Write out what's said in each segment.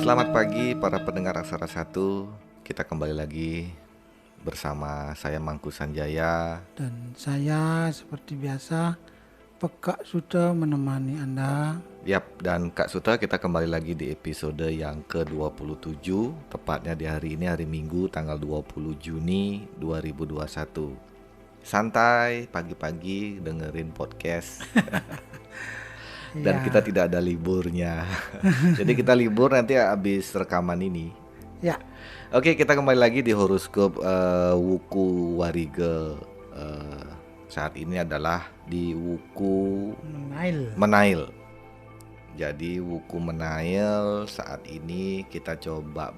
Selamat pagi para pendengar Aksara Satu. Kita kembali lagi bersama saya Mangku Sanjaya. Dan saya seperti biasa Pekak Suta menemani Anda. Yap, dan Kak Suta, kita kembali lagi di episode yang ke-27. Tepatnya di hari ini, hari Minggu, tanggal 20 Juni 2021. Santai, pagi-pagi dengerin podcast. Dan kita tidak ada liburnya. Jadi kita libur nanti habis rekaman ini. Ya, Oke, kita kembali lagi di horoskop Wuku Warige. Saat ini adalah di Wuku Menail. Jadi Wuku Menail saat ini kita coba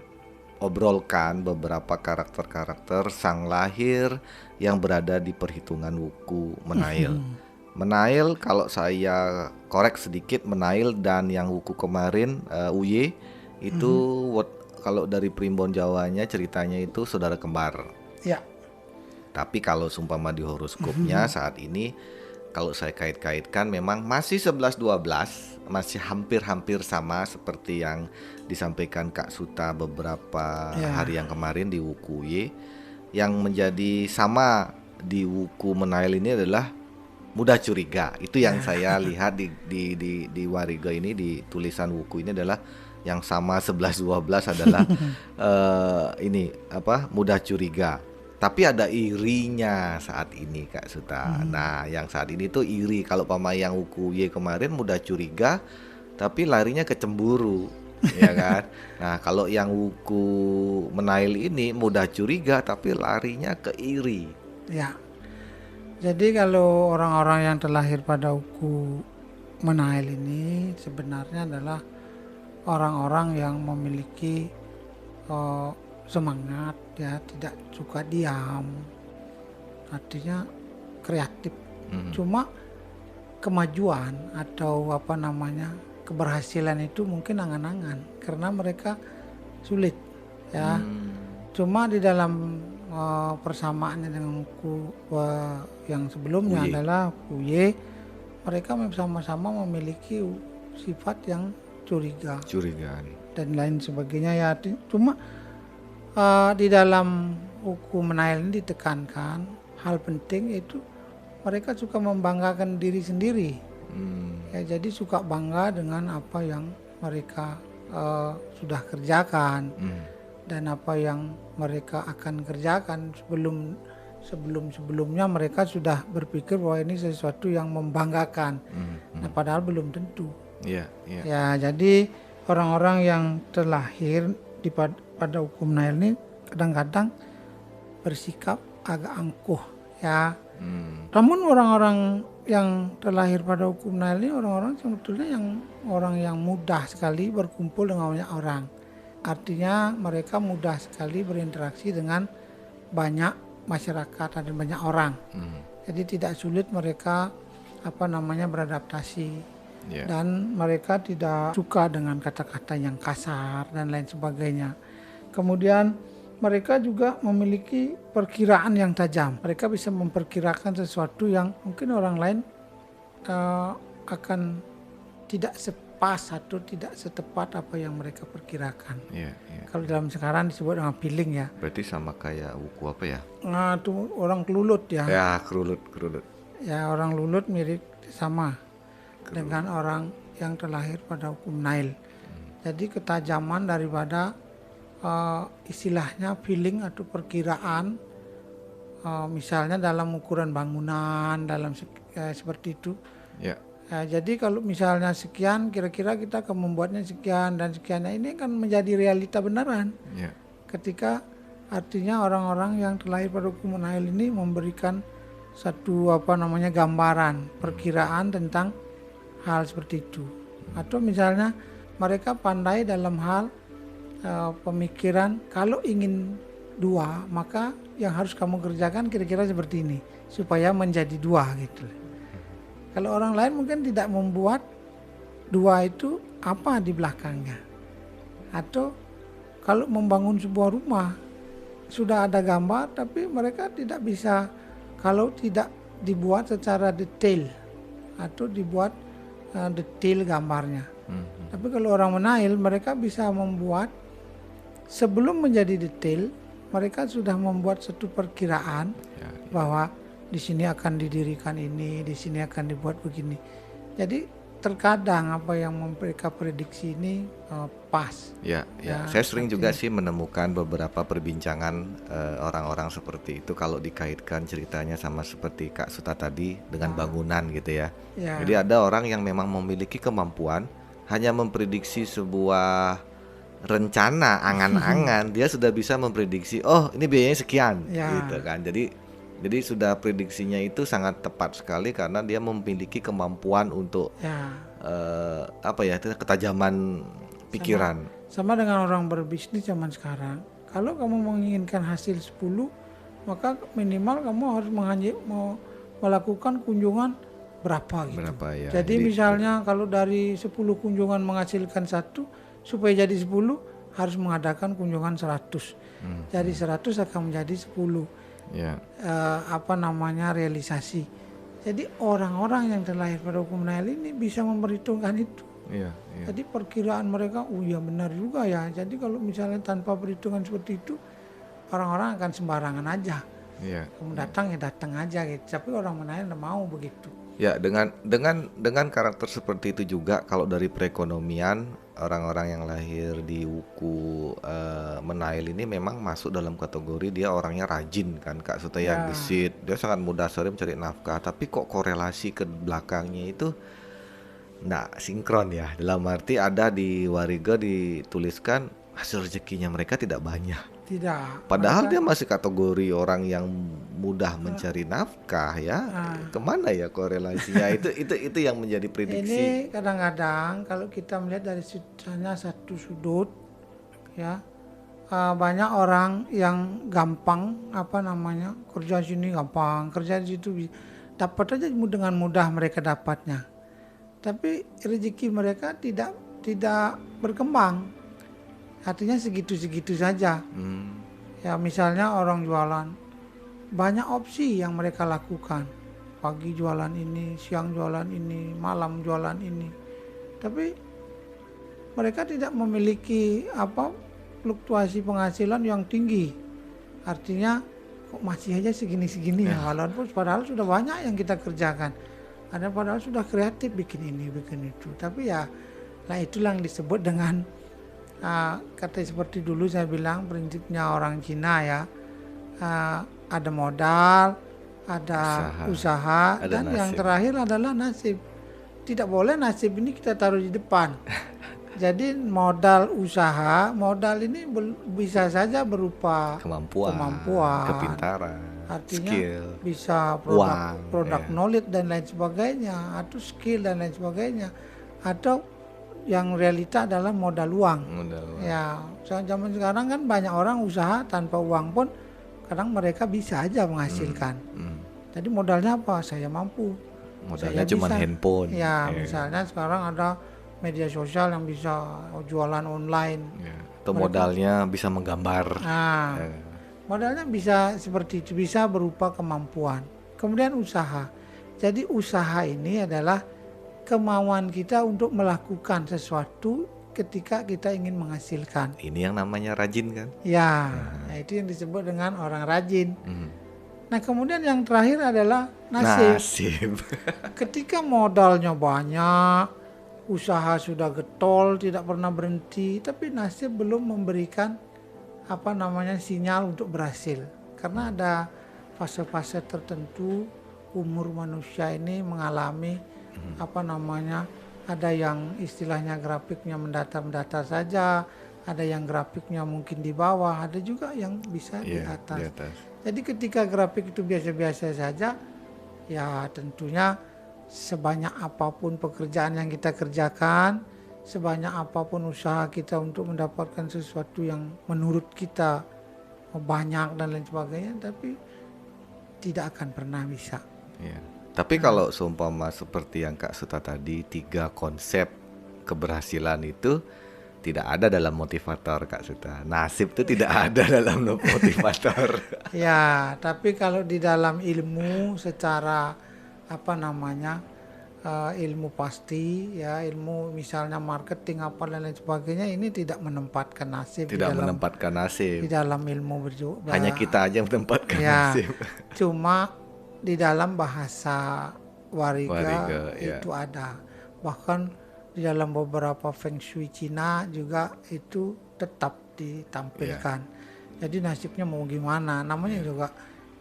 obrolkan beberapa karakter-karakter sang lahir yang berada di perhitungan Wuku Menail. Menail, kalau saya korek sedikit, Menail dan yang Wuku kemarin Uye itu kalau dari Primbon Jawanya ceritanya itu saudara kembar. ya, Tapi kalau sumpama di horoskopnya saat ini, kalau saya kait-kaitkan memang masih 11-12, masih hampir-hampir sama seperti yang disampaikan Kak Suta beberapa hari yang kemarin di Wuku Uye. Yang menjadi sama di Wuku Menail ini adalah mudah curiga. Itu yang saya lihat di Wariga ini, di tulisan Wuku ini adalah yang sama 11-12 adalah ini apa, mudah curiga. Tapi ada irinya saat ini Kak Suta. Nah, yang saat ini tuh iri. Kalau pama yang Wuku Y kemarin mudah curiga, tapi larinya ke cemburu, ya kan? Nah, kalau yang Wuku Menail ini mudah curiga, tapi larinya ke iri. ya. Jadi kalau orang-orang yang terlahir pada Wuku Menail ini sebenarnya adalah orang-orang yang memiliki semangat, ya, tidak suka diam, artinya kreatif. Cuma kemajuan atau keberhasilan itu mungkin angan-angan karena mereka sulit, ya. Cuma di dalam persamaannya dengan Wuku yang sebelumnya Uye. adalah Uye, mereka sama-sama memiliki sifat yang Curigaan. dan lain sebagainya, ya. Cuma di dalam Wuku Menail ini ditekankan hal penting itu mereka suka membanggakan diri sendiri, ya. Jadi suka bangga dengan apa yang mereka sudah kerjakan dan apa yang mereka akan kerjakan. Sebelumnya mereka sudah berpikir bahwa ini sesuatu yang membanggakan. Nah, padahal belum tentu. Ya, jadi orang-orang yang terlahir pada Wuku Menail ini kadang-kadang bersikap agak angkuh, ya. Namun orang-orang yang terlahir pada Wuku Menail ini orang-orang sebetulnya orang yang mudah sekali berkumpul dengan banyak orang. Artinya mereka mudah sekali berinteraksi dengan banyak masyarakat dan banyak orang. Jadi tidak sulit mereka beradaptasi. Dan mereka tidak suka dengan kata-kata yang kasar dan lain sebagainya. Kemudian mereka juga memiliki perkiraan yang tajam. Mereka bisa memperkirakan sesuatu yang mungkin orang lain akan tidak sepas atau tidak setepat apa yang mereka perkirakan. Kalau dalam sekarang disebut dengan feeling, ya. Berarti sama kayak Wuku apa ya? Nah, itu orang kelulut, ya. Ya, kerulut. Ya, orang lulut mirip sama dengan orang yang terlahir pada Wuku Menail. Jadi ketajaman daripada istilahnya feeling atau perkiraan, misalnya dalam ukuran bangunan, dalam seperti itu. Jadi kalau misalnya sekian, kira-kira kita akan membuatnya sekian dan sekiannya, ini kan menjadi realita beneran. Ketika artinya orang-orang yang terlahir pada Wuku Menail ini memberikan satu gambaran, perkiraan tentang hal seperti itu. Atau misalnya mereka pandai dalam hal pemikiran, kalau ingin dua maka yang harus kamu kerjakan kira-kira seperti ini supaya menjadi dua, gitu. Kalau orang lain mungkin tidak membuat dua itu apa di belakangnya. Atau kalau membangun sebuah rumah sudah ada gambar, tapi mereka tidak bisa kalau tidak dibuat secara detail atau dibuat detail gambarnya. Tapi kalau orang menail, mereka bisa membuat sebelum menjadi detail, mereka sudah membuat satu perkiraan bahwa di sini akan didirikan ini, di sini akan dibuat begini. Jadi terkadang apa yang mereka prediksi ini pas. Ya, saya sering juga sih menemukan beberapa perbincangan orang-orang seperti itu kalau dikaitkan ceritanya sama seperti Kak Suta tadi dengan bangunan gitu ya. Jadi ada orang yang memang memiliki kemampuan hanya memprediksi sebuah rencana angan-angan, dia sudah bisa memprediksi, oh ini biayanya sekian, gitu kan. Jadi sudah prediksinya itu sangat tepat sekali karena dia memiliki kemampuan untuk ketajaman pikiran. Sama dengan orang berbisnis zaman sekarang. Kalau kamu menginginkan hasil 10, maka minimal kamu harus melakukan kunjungan berapa gitu. Jadi misalnya kalau dari 10 kunjungan menghasilkan 1, supaya jadi 10 harus mengadakan kunjungan 100. Dari 100 akan menjadi 10. Realisasi. Jadi orang-orang yang terlahir pada hukum Nail ini bisa memperhitungkan itu. Jadi perkiraan mereka, benar juga ya. Jadi kalau misalnya tanpa perhitungan seperti itu, orang-orang akan sembarangan aja. Kamu datang aja gitu. Tapi orang Nail tidak mau begitu. Ya, dengan karakter seperti itu juga kalau dari perekonomian, orang-orang yang lahir di wuku Menail ini memang masuk dalam kategori dia orangnya rajin kan Kak Sutaya, gesit, dia sangat mudah sekali mencari nafkah, tapi kok korelasi ke belakangnya itu nggak sinkron ya, dalam arti ada di Wariga dituliskan hasil rezekinya mereka tidak banyak. Tidak. Padahal dia masih kategori orang yang mudah mencari nafkah ya. Kemana ya korelasinya? itu yang menjadi prediksi. Ini kadang-kadang kalau kita melihat dari hanya satu sudut, ya banyak orang yang gampang kerja sini gampang, kerja di situ dapat aja dengan mudah mereka dapatnya. Tapi rezeki mereka tidak berkembang. Artinya segitu-segitu saja. Ya misalnya orang jualan, banyak opsi yang mereka lakukan. Pagi jualan ini, siang jualan ini, malam jualan ini. Tapi mereka tidak memiliki fluktuasi penghasilan yang tinggi. Artinya kok masih aja segini-segini ya. Walaupun padahal sudah banyak yang kita kerjakan. Ada padahal sudah kreatif bikin ini, bikin itu. Tapi itulah yang disebut dengan kata seperti dulu saya bilang prinsipnya orang Cina ya, ada modal, ada usaha dan nasib. Yang terakhir adalah nasib. Tidak boleh nasib ini kita taruh di depan. Jadi modal ini bisa saja berupa kemampuan, kepintaran, artinya skill, bisa produk knowledge dan lain sebagainya, atau skill dan lain sebagainya, atau yang realita adalah modal uang. Ya, zaman sekarang kan banyak orang usaha tanpa uang pun kadang mereka bisa aja menghasilkan. Jadi modalnya apa? Saya mampu. Modalnya cuma handphone. Ya, misalnya sekarang ada media sosial yang bisa jualan online. Atau modalnya bisa menggambar. Modalnya bisa seperti itu, bisa berupa kemampuan. Kemudian usaha. Jadi usaha ini adalah kemauan kita untuk melakukan sesuatu ketika kita ingin menghasilkan. Ini yang namanya rajin kan? Ya, itu yang disebut dengan orang rajin. Nah kemudian yang terakhir adalah nasib. Ketika modalnya banyak, usaha sudah getol, tidak pernah berhenti, tapi nasib belum memberikan sinyal untuk berhasil. Karena ada fase-fase tertentu umur manusia ini mengalami ada yang istilahnya grafiknya mendatar saja, ada yang grafiknya mungkin di bawah, ada juga yang bisa di atas. Jadi ketika grafik itu biasa-biasa saja, ya tentunya sebanyak apapun pekerjaan yang kita kerjakan, sebanyak apapun usaha kita untuk mendapatkan sesuatu yang menurut kita banyak dan lain sebagainya, tapi tidak akan pernah bisa. Tapi kalau seumpama seperti yang Kak Suta tadi, 3 konsep keberhasilan itu tidak ada dalam motivator Kak Suta. Nasib itu tidak ada dalam motivator. Ya, tapi kalau di dalam ilmu secara ilmu pasti ya, ilmu misalnya marketing apa dan lain sebagainya, ini tidak menempatkan nasib Tidak menempatkan di nasib. dalam ilmu berjuang Hanya kita aja yang menempatkan ya. nasib. Cuma di dalam bahasa wariga Wariga, ya. itu ada, bahkan di dalam beberapa feng shui Cina juga itu tetap ditampilkan. Jadi nasibnya mau gimana, namanya juga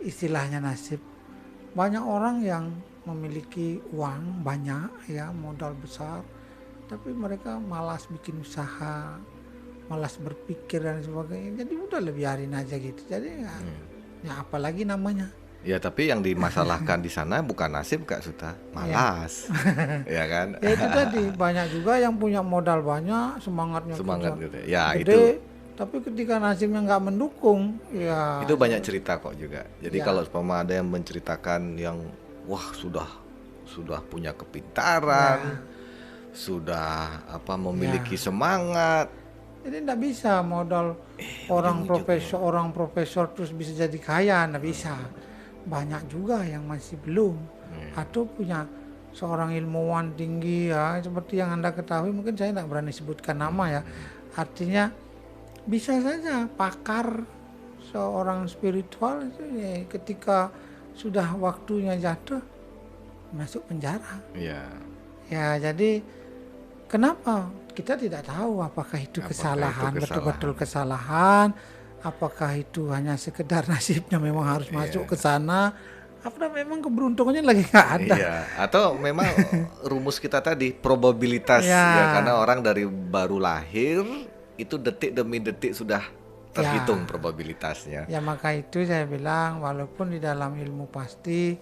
istilahnya nasib. Banyak orang yang memiliki uang banyak ya, modal besar, tapi mereka malas bikin usaha, malas berpikir dan sebagainya. Jadi udah lebih biarin aja gitu. Jadi ya apalagi namanya. Ya, tapi yang dimasalahkan di sana bukan nasib Kak Suta, malas. Ya kan? Ya itu tadi, banyak juga yang punya modal banyak, semangatnya Semangat kerja gitu. Ya, gede, itu tapi ketika nasibnya nggak mendukung, ya banyak cerita kok juga. Jadi Ya. kalau umpama ada yang menceritakan yang wah sudah punya kepintaran, sudah memiliki semangat. jadi nggak bisa modal orang profesor terus bisa jadi kaya, nggak bisa. Banyak juga yang masih belum, atau punya seorang ilmuwan tinggi ya, seperti yang Anda ketahui, mungkin saya tidak berani sebutkan nama ya. Artinya bisa saja pakar seorang spiritual itu ya, ketika sudah waktunya jatuh masuk penjara. Iya. Ya, jadi kenapa kita tidak tahu apakah itu kesalahan, betul-betul kesalahan, apakah itu hanya sekedar nasibnya memang harus masuk ke sana, apa memang keberuntungannya lagi nggak ada. Iya, atau memang rumus kita tadi probabilitas Ya. ya, karena orang dari baru lahir itu detik demi detik sudah terhitung probabilitasnya. Ya, maka itu saya bilang, walaupun di dalam ilmu pasti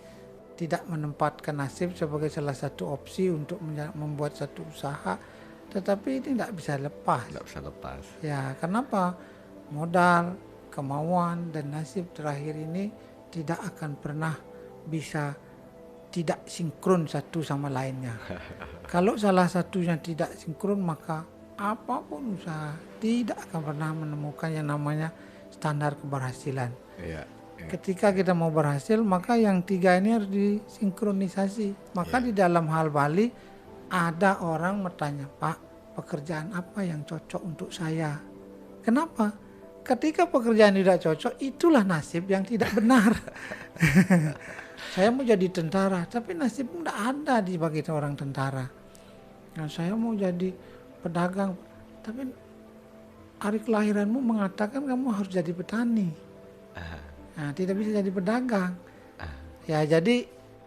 tidak menempatkan nasib sebagai salah satu opsi untuk membuat satu usaha, tetapi ini tidak bisa lepas. Tidak bisa lepas. Ya, kenapa? Modal, kemauan, dan nasib terakhir ini tidak akan pernah bisa tidak sinkron satu sama lainnya. Kalau salah satunya tidak sinkron, maka apapun usaha tidak akan pernah menemukan yang namanya standar keberhasilan. Iya. Ketika kita mau berhasil, maka yang tiga ini harus disinkronisasi. Maka di dalam hal Bali ada orang bertanya, Pak, pekerjaan apa yang cocok untuk saya? Kenapa? Ketika pekerjaan tidak cocok, itulah nasib yang tidak benar. Saya mau jadi tentara, tapi nasib tidak ada di bagi orang tentara. Nah, saya mau jadi pedagang, tapi hari kelahiranmu mengatakan kamu harus jadi petani. Nah, tidak bisa jadi pedagang. Ya, jadi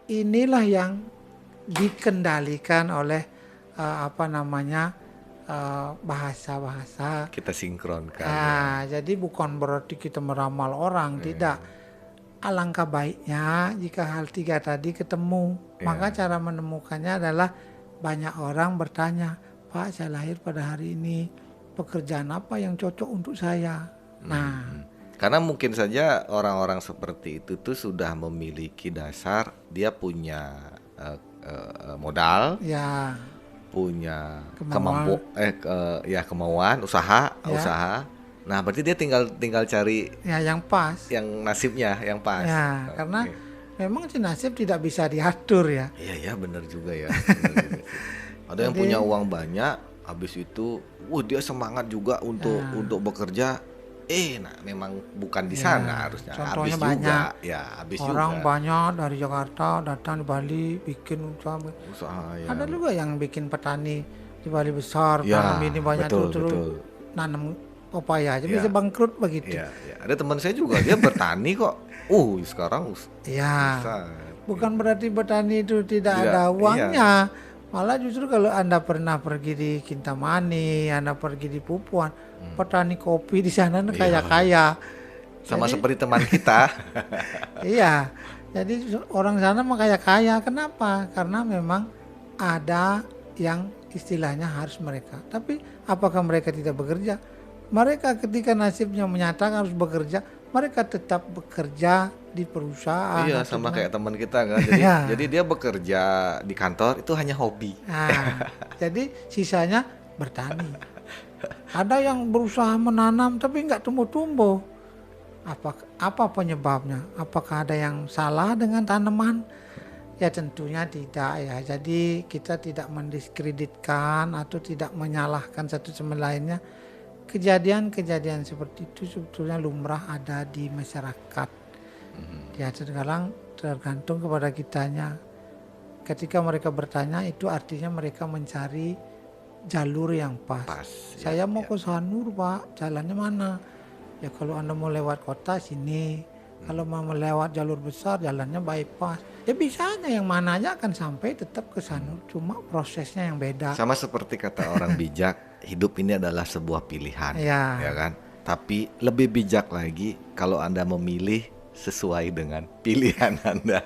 inilah yang dikendalikan oleh bahasa-bahasa. Kita sinkronkan. Jadi bukan berarti kita meramal orang, tidak. Alangkah baiknya jika hal tiga tadi ketemu. Maka cara menemukannya adalah banyak orang bertanya, Pak, saya lahir pada hari ini, pekerjaan apa yang cocok untuk saya? Nah, karena mungkin saja orang-orang seperti itu tuh sudah memiliki dasar, dia punya modal, ya punya Kemauan. kemauan, usaha. Nah, berarti dia tinggal cari ya yang pas. yang nasibnya yang pas. Ya, karena memang si nasib tidak bisa diatur ya. Iya, benar juga ya. Ada yang punya uang banyak, habis itu, dia semangat juga untuk bekerja. Memang bukan di sana harusnya. Contohnya Habis banyak. juga, ya habis Orang juga. banyak dari Jakarta datang di Bali bikin usaha. Usaha ya. Ada juga yang bikin petani di Bali besar, Ya, tanam ini banyak betul, terus betul. nanam pepaya aja Ya. bisa bangkrut begitu. Iya. Ada teman saya juga, dia bertani kok. Sekarang Ya, besar. bukan berarti petani itu tidak Tidak, ada uangnya. Malah justru kalau Anda pernah pergi di Kintamani, Anda pergi di Pupuan, petani kopi di sana kaya-kaya. Sama seperti teman kita. Iya, jadi orang sana mah kaya-kaya. Kenapa? Karena memang ada yang istilahnya harus mereka. Tapi apakah mereka tidak bekerja? Mereka ketika nasibnya menyatakan harus bekerja, mereka tetap bekerja di perusahaan. Iya, atau sama di- kayak teman kita kan. Jadi, Iya. jadi dia bekerja di kantor itu hanya hobi. Nah, jadi sisanya bertani. Ada yang berusaha menanam tapi nggak tumbuh-tumbuh. Apa penyebabnya? Apakah ada yang salah dengan tanaman? Ya tentunya tidak ya. Jadi kita tidak mendiskreditkan atau tidak menyalahkan satu sama lainnya. Kejadian-kejadian seperti itu sebetulnya lumrah ada di masyarakat. Ya tergantung kepada kitanya. Ketika mereka bertanya itu artinya mereka mencari jalur yang pas. Saya mau ke Sanur Pak, jalannya mana? Ya kalau Anda mau lewat kota sini. Kalau mau melewat jalur besar jalannya bypass. Ya bisa aja yang mana aja akan sampai tetap ke Sanur. Cuma prosesnya yang beda. Sama seperti kata orang bijak, hidup ini adalah sebuah pilihan, Ya. ya kan? Tapi lebih bijak lagi kalau Anda memilih sesuai dengan pilihan Anda.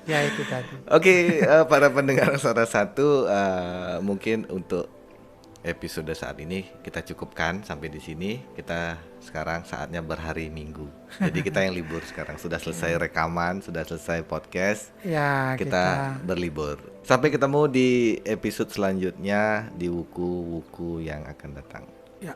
Ya itu tadi. Oke, para pendengar Suara Satu, mungkin untuk episode saat ini kita cukupkan sampai di sini. Kita sekarang saatnya berhari Minggu. Jadi kita yang libur sekarang, sudah selesai rekaman, sudah selesai podcast. Ya Kita berlibur. Sampai ketemu di episode selanjutnya di wuku-wuku yang akan datang. Ya.